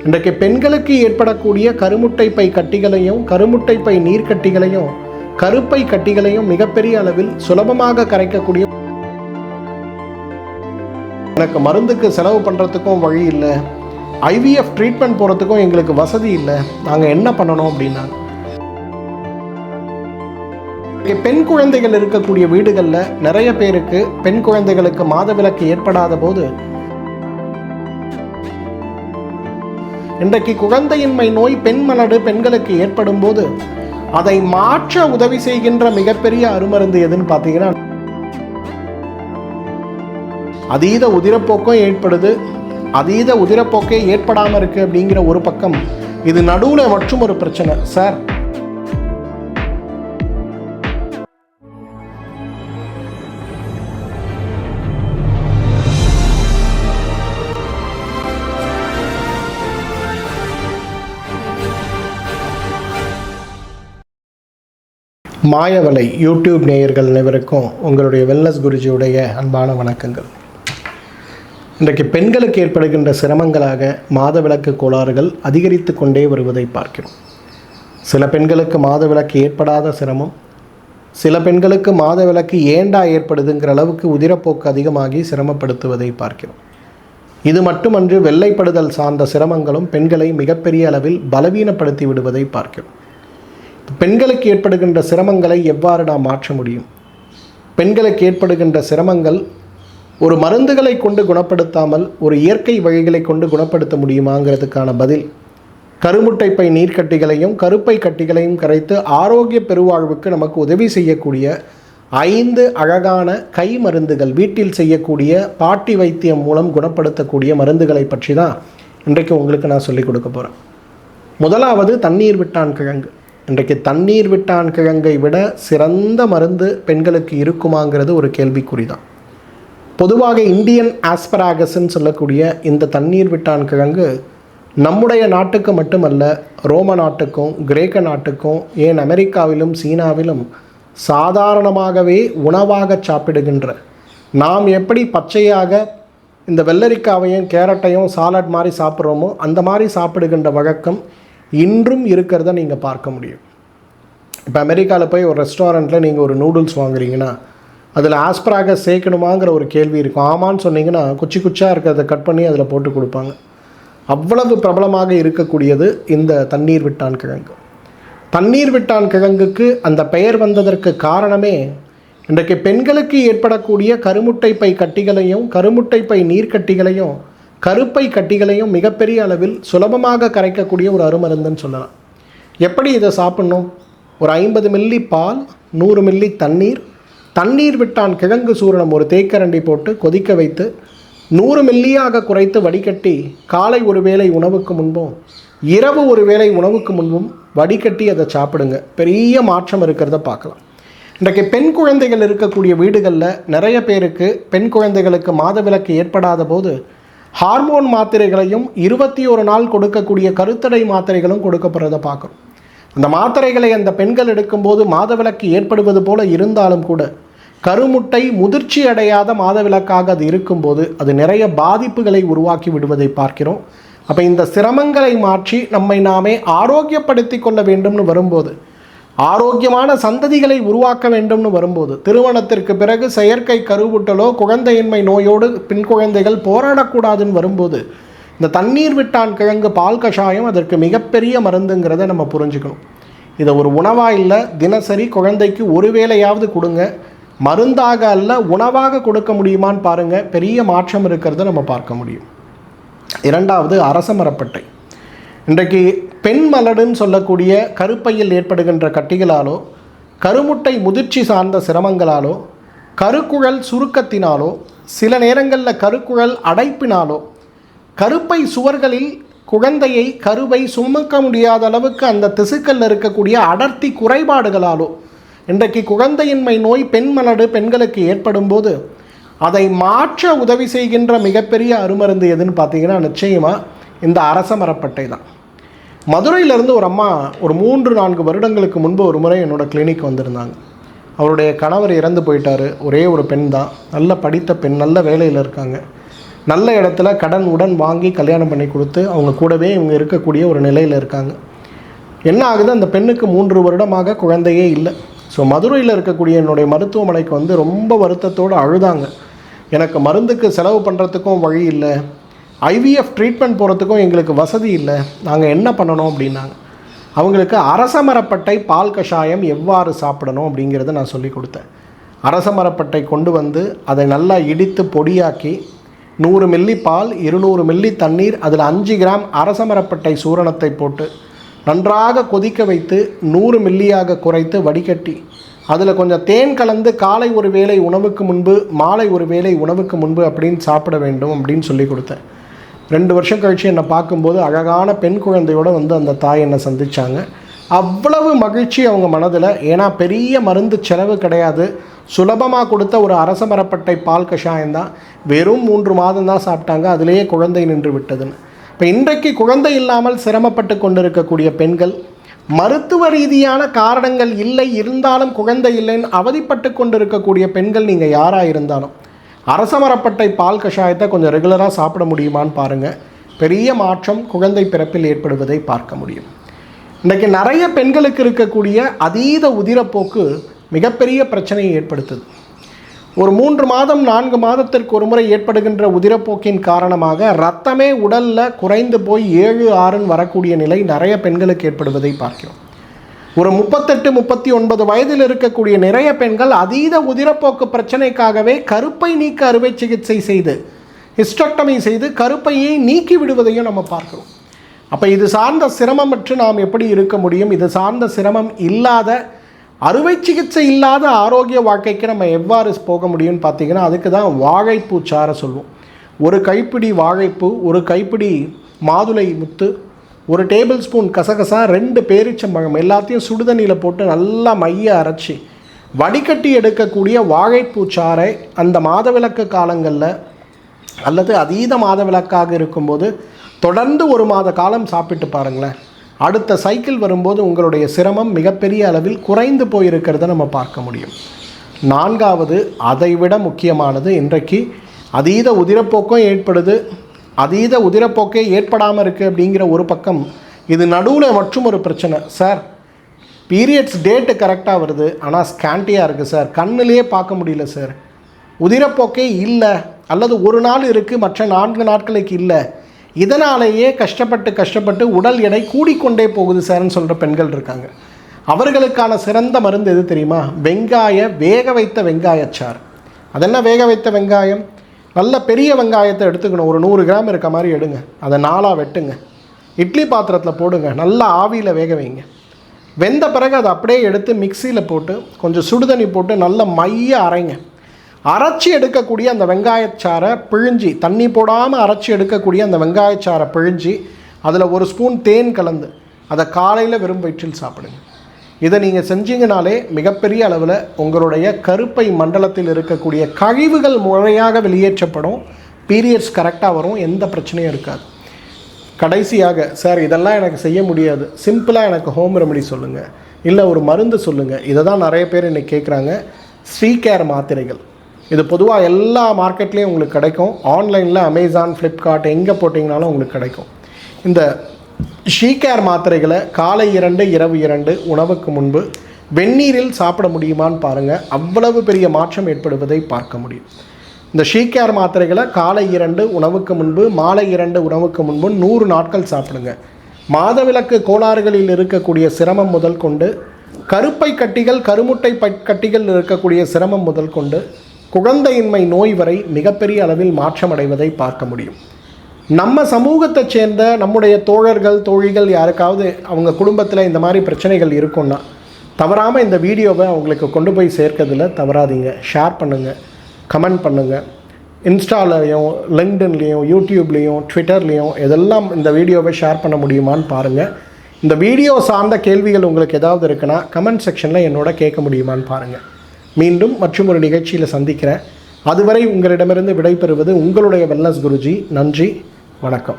இன்றைக்கு பெண்களுக்கு ஏற்படக்கூடிய கருமுட்டை பை கட்டிகளையும் கருமுட்டை பை நீர்க்கட்டிகளையும் கருப்பை கட்டிகளையும் மிகப்பெரிய அளவில் சுலபமாக கரைக்கக்கூடிய, எனக்கு மருந்துக்கு செலவு பண்ணுறதுக்கும் வழி இல்லை, ஐவிஎஃப் ட்ரீட்மெண்ட் போகிறதுக்கும் எங்களுக்கு வசதி இல்லை, நாங்கள் என்ன பண்ணணும் அப்படின்னா, பெண் குழந்தைகள் இருக்கக்கூடிய வீடுகளில் நிறைய பேருக்கு பெண் குழந்தைகளுக்கு மாதவிலக்கு ஏற்படாத போது இன்றைக்கு குழந்தையின்மை நோய் பெண் மலடு பெண்களுக்கு ஏற்படும் போது அதை மாற்ற உதவி செய்கின்ற மிகப்பெரிய அருமருந்து எதுன்னு பார்த்தீங்கன்னா, அதீத உதிரப்போக்கம் ஏற்படுது. அதீத உதிரப்போக்கே ஏற்படாமல் இருக்கு அப்படிங்கிற ஒரு பக்கம், இது நடுவில் மற்றும் ஒரு பிரச்சனை சார். மாயவலை யூடியூப் நேயர்கள் அனைவருக்கும் உங்களுடைய வெல்னஸ் குருஜியுடைய அன்பான வணக்கங்கள். இன்றைக்கு பெண்களுக்கு ஏற்படுகின்ற சிரமங்களாக மாதவிலக்கு கோளாறுகள் அதிகரித்து கொண்டே வருவதை பார்க்கிறோம். சில பெண்களுக்கு மாதவிலக்கு ஏற்படாத சிரமம், சில பெண்களுக்கு மாதவிலக்கு ஏண்டா ஏற்படுதுங்கிற அளவுக்கு உதிரப்போக்கு அதிகமாகி சிரமப்படுத்துவதை பார்க்கிறோம். இது மட்டுமன்று, வெள்ளைப்படுதல் சார்ந்த சிரமங்களும் பெண்களை மிகப்பெரிய அளவில் பலவீனப்படுத்தி விடுவதை பார்க்கிறோம். பெண்களுக்கு ஏற்படுகின்ற சிரமங்களை எவ்வாறு நாம் மாற்ற முடியும்? பெண்களுக்கு ஏற்படுகின்ற சிரமங்கள் ஒரு மருந்துகளை கொண்டு குணப்படுத்தாமல் ஒரு இயற்கை வழிகளை கொண்டு குணப்படுத்த முடியுமாங்கிறதுக்கான பதில், கருமுட்டை பை நீர்க்கட்டிகளையும் கருப்பை கட்டிகளையும் கரைத்து ஆரோக்கிய பெருவாழ்வுக்கு நமக்கு உதவி செய்யக்கூடிய 5 அழகான கை மருந்துகள், வீட்டில் செய்யக்கூடிய பாட்டி வைத்தியம் மூலம் குணப்படுத்தக்கூடிய மருந்துகளை பற்றி தான் இன்றைக்கு உங்களுக்கு நான் சொல்லிக் கொடுக்க போகிறேன். முதலாவது தண்ணீர் விட்டான் கிழங்கு. இன்றைக்கு தண்ணீர் விட்டான் கிழங்கை விட சிறந்த மருந்து பெண்களுக்கு இருக்குமாங்கிறது ஒரு கேள்விக்குறி தான். பொதுவாக இந்தியன் ஆஸ்பராகஸ்ன்னு சொல்லக்கூடிய இந்த தண்ணீர் விட்டான் கிழங்கு நம்முடைய நாட்டுக்கு மட்டுமல்ல, ரோம நாட்டுக்கும் கிரேக்க நாட்டுக்கும், ஏன் அமெரிக்காவிலும் சீனாவிலும் சாதாரணமாகவே உணவாக சாப்பிடுகின்ற, நாம் எப்படி பச்சையாக இந்த வெள்ளரிக்காவையும் கேரட்டையும் சாலட் மாதிரி சாப்பிட்றோமோ அந்த மாதிரி சாப்பிடுகின்ற வழக்கம் இன்றும் இருக்கிறத நீங்கள் பார்க்க முடியும். இப்போ அமெரிக்காவில் போய் ஒரு ரெஸ்டாரண்ட்டில் நீங்கள் ஒரு நூடுல்ஸ் வாங்குறீங்கன்னா அதில் ஆஸ்பராகஸ் சேர்க்கணுமாங்கிற ஒரு கேள்வி இருக்கும். ஆமான்னு சொன்னீங்கன்னா குச்சி குச்சியாக இருக்கிறத கட் பண்ணி அதில் போட்டு கொடுப்பாங்க. அவ்வளவு பிரபலமாக இருக்கக்கூடியது இந்த தண்ணீர் விட்டான் கிழங்கு. தண்ணீர் விட்டான் கிழங்குக்கு அந்த பெயர் வந்ததற்கு காரணமே, இன்றைக்கு பெண்களுக்கு ஏற்படக்கூடிய கருமுட்டை பை கட்டிகளையும் கருமுட்டை பை நீர்க்கட்டிகளையும் கருப்பை கட்டிகளையும் மிகப்பெரிய அளவில் சுலபமாக கரைக்கக்கூடிய ஒரு அருமருந்துன்னு சொல்லலாம். எப்படி இதை சாப்பிட்ணும்? ஒரு 50 மில்லி பால், 100 மில்லி தண்ணீர், தண்ணீர் விட்டான் கிழங்கு சூரணம் ஒரு தேக்கரண்டி போட்டு கொதிக்க வைத்து 100 மில்லியாக குறைத்து வடிகட்டி காலை ஒரு வேளை உணவுக்கு முன்பும் இரவு ஒரு வேளை உணவுக்கு முன்பும் வடிகட்டி அதை சாப்பிடுங்க. பெரிய மாற்றம் இருக்கிறத பார்க்கலாம். இன்றைக்கு பெண் குழந்தைகள் இருக்கக்கூடிய வீடுகளில் நிறைய பேருக்கு பெண் குழந்தைகளுக்கு மாதவிலக்கு ஏற்படாத போது ஹார்மோன் மாத்திரைகளையும் 21 நாள் கொடுக்கக்கூடிய கருத்தடை மாத்திரைகளும் கொடுக்கப்படுறதை பார்க்குறோம். அந்த மாத்திரைகளை அந்த பெண்கள் எடுக்கும்போது மாதவிலக்கு ஏற்படுவது போல இருந்தாலும் கூட கருமுட்டை முதிர்ச்சி அடையாத மாதவிலக்காக அது இருக்கும்போது அது நிறைய பாதிப்புகளை உருவாக்கி விடுவதை பார்க்கிறோம். அப்போ இந்த சிரமங்களை மாற்றி நம்மை நாமே ஆரோக்கியப்படுத்தி கொள்ள வேண்டும்னு வரும்போது, ஆரோக்கியமான சந்ததிகளை உருவாக்க வேண்டும்னு வரும்போது, திருமணத்திற்கு பிறகு செயற்கை கருவுட்டலோ குழந்தையின்மை நோயோடு பெண் குழந்தைகள் போராடக்கூடாதுன்னு வரும்போது இந்த தண்ணீர் விட்டான் கிழங்கு பால் கஷாயம் அதற்கு மிகப்பெரிய மருந்துங்கிறத நம்ம புரிஞ்சுக்கணும். இதை ஒரு உணவாக இல்லை, தினசரி குழந்தைக்கு ஒரு வேளையாவது கொடுங்க. மருந்தாக அல்ல, உணவாக கொடுக்க முடியுமான்னு பாருங்கள். பெரிய மாற்றம் இருக்கிறத நம்ம பார்க்க முடியும். இரண்டாவது அரசமரப்பட்டை. இன்றைக்கு பெண் மலடுன்னு சொல்லக்கூடிய கருப்பையில் ஏற்படுகின்ற கட்டிகளாலோ கருமுட்டை முதிர்ச்சி சார்ந்த சிரமங்களாலோ கருக்குழல் சுருக்கத்தினாலோ சில நேரங்களில் கருக்குழல் அடைப்பினாலோ கருப்பை சுவர்களில் குழந்தையை கருவை சுமக்க முடியாத அளவுக்கு அந்த திசுக்களில் இருக்கக்கூடிய அடர்த்தி குறைபாடுகளாலோ இன்றைக்கு குழந்தையின்மை நோய் பெண் மலடு பெண்களுக்கு ஏற்படும் போது அதை மாற்ற உதவி செய்கின்ற மிகப்பெரிய அருமருந்து எதுன்னு பார்த்தீங்கன்னா நிச்சயமாக இந்த அரசமரப்பட்டை தான். மதுரையிலேருந்து ஒரு அம்மா ஒரு 3-4 வருடங்களுக்கு முன்பு ஒரு முறை என்னோடய கிளினிக் வந்திருந்தாங்க. அவருடைய கணவர் இறந்து போயிட்டார். ஒரே ஒரு பெண் தான், நல்ல படித்த பெண், நல்ல வேலையில் இருக்காங்க. நல்ல இடத்துல கடன் உடன் வாங்கி கல்யாணம் பண்ணி கொடுத்து அவங்க கூடவே இவங்க இருக்கக்கூடிய ஒரு நிலையில் இருக்காங்க. என்ன ஆகுது, அந்த பெண்ணுக்கு 3 வருடமாக குழந்தையே இல்லை. ஸோ மதுரையில் இருக்கக்கூடிய என்னுடைய மருத்துவமனைக்கு வந்து ரொம்ப வருத்தத்தோடு அழுதாங்க. எனக்கு மருந்துக்கு செலவு பண்ணுறதுக்கும் வழி இல்லை, ஐவிஎஃப் ட்ரீட்மெண்ட் போகிறதுக்கும் எங்களுக்கு வசதி இல்லை, நாங்கள் என்ன பண்ணணும் அப்படின்னாங்க. அவங்களுக்கு அரசமரப்பட்டை பால் கஷாயம் எவ்வாறு சாப்பிடணும் அப்படிங்கிறத நான் சொல்லி கொடுத்தேன். அரசமரப்பட்டை கொண்டு வந்து அதை நல்லா இடித்து பொடியாக்கி 100 மில்லி பால் 200 மில்லி தண்ணீர் அதில் 5 கிராம் அரசமரப்பட்டை சூரணத்தை போட்டு நன்றாக கொதிக்க வைத்து 100 மில்லியாக குறைத்து வடிகட்டி அதில் கொஞ்சம் தேன் கலந்து காலை ஒரு வேளை உணவுக்கு முன்பு மாலை ஒரு வேளை உணவுக்கு முன்பு அப்படின்னு சாப்பிட வேண்டும் அப்படின்னு சொல்லி கொடுத்தேன். 2 வருஷம் கழித்து என்னை பார்க்கும்போது அழகான பெண் குழந்தையோடு வந்து அந்த தாய் என்னை சந்தித்தாங்க. அவ்வளவு மகிழ்ச்சி அவங்க மனதில். ஏன்னா பெரிய மருந்து செலவு கிடையாது, சுலபமாக கொடுத்த ஒரு அரசமரப்பட்டை பால் கஷாயம்தான். வெறும் 3 மாதம் தான் சாப்பிட்டாங்க, அதிலேயே குழந்தை நின்று விட்டதுன்னு. இப்போ இன்றைக்கு குழந்தை இல்லாமல் சிரமப்பட்டு கொண்டிருக்கக்கூடிய பெண்கள், மருத்துவ ரீதியான காரணங்கள் இல்லை இருந்தாலும் குழந்தை இல்லைன்னு அவதிப்பட்டு கொண்டிருக்கக்கூடிய பெண்கள் நீங்கள் யாராக இருந்தாலும் அரசமரப்பட்டை பால் கஷாயத்தை கொஞ்சம் ரெகுலராக சாப்பிட முடியுமான்னு பாருங்கள். பெரிய மாற்றம் குழந்தை பிறப்பில் ஏற்படுவதை பார்க்க முடியும். இன்றைக்கி நிறைய பெண்களுக்கு இருக்கக்கூடிய அதீத உதிரப்போக்கு மிகப்பெரிய பிரச்சனையை ஏற்படுத்துது. ஒரு 3 மாதம் 4 மாதத்திற்கு ஒரு முறை ஏற்படுகின்ற உதிரப்போக்கின் காரணமாக இரத்தமே உடலில் குறைந்து போய் 7-6 வரக்கூடிய நிலை நிறைய பெண்களுக்கு ஏற்படுவதை பார்க்கிறோம். ஒரு 38-39 வயதில் இருக்கக்கூடிய நிறைய பெண்கள் அதீத உதிரப்போக்கு பிரச்சனைக்காகவே கருப்பை நீக்க அறுவை சிகிச்சை செய்து ஹிஸ்டெக்டமி செய்து கருப்பையை நீக்கி விடுவதையும் நம்ம பார்க்கிறோம். அப்போ இது சார்ந்த சிரமமற்று நாம் எப்படி இருக்க முடியும்? இது சார்ந்த சிரமம் இல்லாத அறுவை சிகிச்சை இல்லாத ஆரோக்கிய வாழ்க்கைக்கு நம்ம எவ்வாறு போக முடியும்னு பார்த்தீங்கன்னா, அதுக்கு தான் வாழைப்பூ சாறை சொல்லுவோம். ஒரு கைப்பிடி வாழைப்பூ, ஒரு கைப்பிடி மாதுளை முத்து, 1 டேபிள் ஸ்பூன் கசகசா, 2 பேரிச்சம்பழம் எல்லாத்தையும் சுடுதண்ணியில் போட்டு நல்லா மைய அரைச்சி வடிகட்டி எடுக்கக்கூடிய வாழைப்பூ சாறை அந்த மாதவிலக்கு காலங்களில் அல்லது அதீத மாதவிலக்காக இருக்கும்போது தொடர்ந்து 1 மாத காலம் சாப்பிட்டு பாருங்களேன். அடுத்த சைக்கிள் வரும்போது உங்களுடைய சிரமம் மிகப்பெரிய அளவில் குறைந்து போயிருக்கிறத நம்ம பார்க்க முடியும். 4வது, அதைவிட முக்கியமானது, இன்றைக்கு அதீத உதிரப்போக்கம் ஏற்படுது. அதீத போக்கே ஏற்படாமல் இருக்குது அப்படிங்கிற ஒரு பக்கம், இது நடுவில் மற்றும் ஒரு பிரச்சனை. சார், பீரியட்ஸ் டேட்டு கரெக்டாக வருது, ஆனால் ஸ்கேண்டியாக இருக்குது சார், கண்ணிலேயே பார்க்க முடியல சார், உதிரப்போக்கே இல்லை அல்லது ஒரு நாள் இருக்குது மற்ற 4 நாட்களுக்கு இல்லை, இதனாலேயே கஷ்டப்பட்டு உடல் எடை கூடிக்கொண்டே போகுது சார்ன்னு சொல்கிற பெண்கள் இருக்காங்க. அவர்களுக்கான சிறந்த மருந்து எது தெரியுமா? வேக வைத்த வெங்காயச்சாறு. அதென்ன வேக வைத்த வெங்காயம்? நல்ல பெரிய வெங்காயத்தை எடுத்துக்கணும், ஒரு 100 கிராம் இருக்க மாதிரி எடுங்க, அதை 4ஆக வெட்டுங்க, இட்லி பாத்திரத்தில் போடுங்க, நல்லா ஆவியில் வேக வைங்க. வெந்த பிறகு அதை அப்படியே எடுத்து மிக்சியில் போட்டு கொஞ்சம் சுடுதண்ணி போட்டு நல்ல மைய அரைங்க. அரைச்சி எடுக்கக்கூடிய அந்த வெங்காயச்சாரை பிழிஞ்சி, தண்ணி போடாமல் அரைச்சி எடுக்கக்கூடிய அந்த வெங்காயச்சாரை பிழிஞ்சி அதில் 1 ஸ்பூன் தேன் கலந்து அதை காலையில் வெறும் வயிற்றில் சாப்பிடுங்க. இதை நீங்கள் செஞ்சீங்கனாலே மிகப்பெரிய அளவில் உங்களுடைய கருப்பை மண்டலத்தில் இருக்கக்கூடிய கழிவுகள் முறையாக வெளியேற்றப்படும், பீரியட்ஸ் கரெக்டாக வரும், எந்த பிரச்சனையும் இருக்காது. கடைசியாக, சார் இதெல்லாம் எனக்கு செய்ய முடியாது, சிம்பிளாக எனக்கு ஹோம் ரெமெடி சொல்லுங்கள், இல்லை ஒரு மருந்து சொல்லுங்கள். இதை தான் நிறைய பேர் இன்றைக்கி கேட்குறாங்க. ஸ்ரீகேர் மாத்திரைகள். இது பொதுவாக எல்லா மார்க்கெட்லேயும் உங்களுக்கு கிடைக்கும். ஆன்லைனில் அமேசான், ஃப்ளிப்கார்ட் எங்கே போட்டிங்கனாலும் உங்களுக்கு கிடைக்கும். இந்த ஸ்ரீகேர் மாத்திரைகளை காலை 2 இரவு 2 உணவுக்கு முன்பு வெந்நீரில் சாப்பிட முடியுமான்னு பாருங்கள். அவ்வளவு பெரிய மாற்றம் ஏற்படுவதை பார்க்க முடியும். இந்த ஸ்ரீகேர் மாத்திரைகளை காலை 2 உணவுக்கு முன்பு மாலை 2 உணவுக்கு முன்பு 100 நாட்கள் சாப்பிடுங்க. மாதவிலக்கு கோளாறுகளில் இருக்கக்கூடிய சிரமம் முதல் கொண்டு, கருப்பை கட்டிகள் கருமுட்டை கட்டிகள் இருக்கக்கூடிய சிரமம் முதல் கொண்டு, குழந்தையின்மை நோய் வரை மிகப்பெரிய அளவில் மாற்றம் அடைவதை பார்க்க முடியும். நம்ம சமூகத்தைச் சேர்ந்த நம்முடைய தோழர்கள் தோழிகள் யாருக்காவது அவங்க குடும்பத்தில் இந்த மாதிரி பிரச்சனைகள் இருக்குன்னா தவறாமல் இந்த வீடியோவை அவங்களுக்கு கொண்டு போய் சேர்க்கிறதுல தவறாதீங்க. ஷேர் பண்ணுங்கள், கமெண்ட் பண்ணுங்கள். இன்ஸ்டாலையும் லிங்க்டின்லேயும் யூடியூப்லேயும் ட்விட்டர்லேயும் எதெல்லாம் இந்த வீடியோவை ஷேர் பண்ண முடியுமான்னு பாருங்கள். இந்த வீடியோ சார்ந்த கேள்விகள் உங்களுக்கு ஏதாவது இருக்குன்னா கமெண்ட் செக்ஷனில் என்னோட கேட்க முடியுமான்னு பாருங்கள். மீண்டும் மற்றும் ஒரு நிகழ்ச்சியில் சந்திக்கிறேன். அதுவரை உங்களிடமிருந்து விடைபெறுவது உங்களுடைய வெல்னஸ் குருஜி. நன்றி, வணக்கம்.